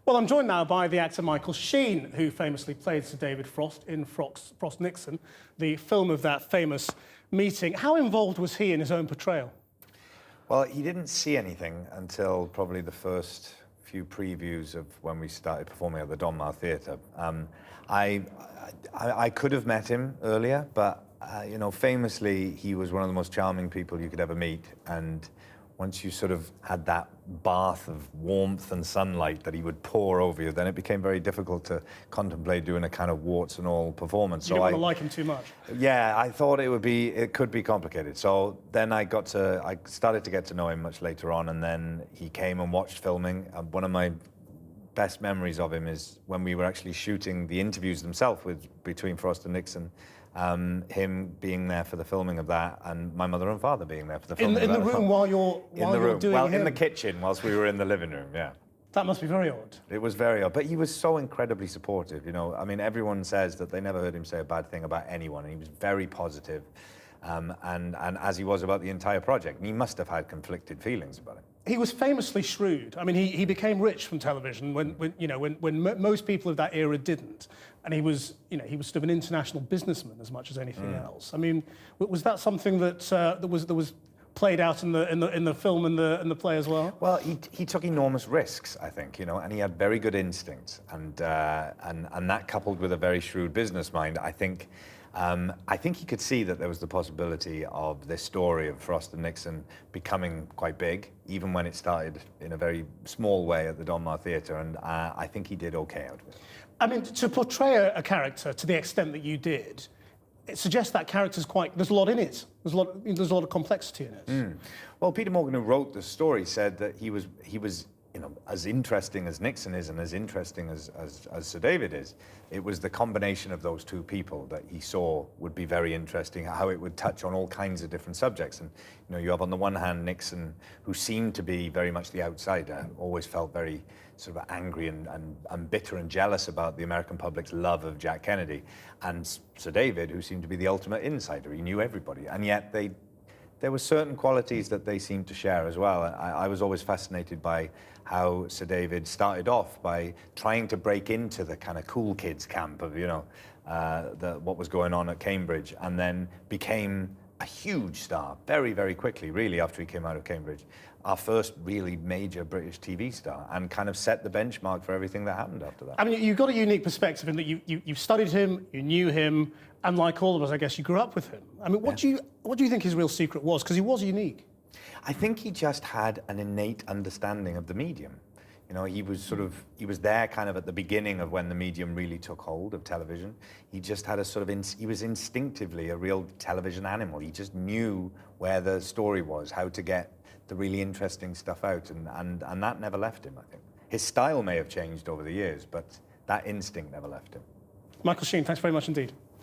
Well, I'm joined now by the actor Michael Sheen, who famously played Sir David Frost in Frost-Nixon, the film of that famous meeting. How involved was he in his own portrayal? Well, he didn't see anything until probably the first few previews of when we started performing at the Donmar Theatre. I could have met him earlier, but you know, famously, he was one of the most charming people you could ever meet. And once you sort of had that bath of warmth and sunlight that he would pour over you, then it became very difficult to contemplate doing a kind of warts and all performance. You didn't want to like him too much. Yeah, I thought it could be complicated. So then I started to get to know him much later on, and then he came and watched filming. One of my best memories of him is when we were actually shooting the interviews themselves between Frost and Nixon. Him being there for the filming of that, and my mother and father being there for the filming in the room while you're doing well, him. in the kitchen whilst we were in the living room. Yeah, that must be very odd. It was very odd, but he was so incredibly supportive. You know, I mean, everyone says that they never heard him say a bad thing about anyone, and he was very positive. And as he was about the entire project, and he must have had conflicted feelings about it. He was famously shrewd. I mean, he became rich from television when most people of that era didn't, and he was sort of an international businessman as much as anything else. I mean, was that something that was played out in the film and the play as well? Well, he took enormous risks, I think, you know, and he had very good instincts, and that coupled with a very shrewd business mind, I think he could see that there was the possibility of this story of Frost and Nixon becoming quite big, even when it started in a very small way at the Donmar Theatre, and I think he did okay out of it. I mean, to portray a character to the extent that you did, it suggests that character's there's a lot in it. There's a lot of complexity in it. Well, Peter Morgan, who wrote the story, said that he was you know, as interesting as Nixon is and as interesting as Sir David is. It was the combination of those two people that he saw would be very interesting, how it would touch on all kinds of different subjects. And you know, you have on the one hand Nixon, who seemed to be very much the outsider, always felt very sort of angry and bitter and jealous about the American public's love of Jack Kennedy, and Sir David, who seemed to be the ultimate insider. He knew everybody, and yet there were certain qualities that they seemed to share as well. I was always fascinated by how Sir David started off by trying to break into the kind of cool kids camp of, you know, what was going on at Cambridge, and then became a huge star very, very quickly, really, after he came out of Cambridge. Our first really major British TV star, and kind of set the benchmark for everything that happened after that. I mean, you've got a unique perspective in that you studied him, you knew him, and like all of us, I guess, you grew up with him. I mean, what do you think his real secret was? Because he was unique. I think he just had an innate understanding of the medium. You know, he was there kind of at the beginning of when the medium really took hold of television. He just had a sort of, he was instinctively a real television animal. He just knew where the story was, how to get the really interesting stuff out, and that never left him, I think. His style may have changed over the years, but that instinct never left him. Michael Sheen, thanks very much indeed.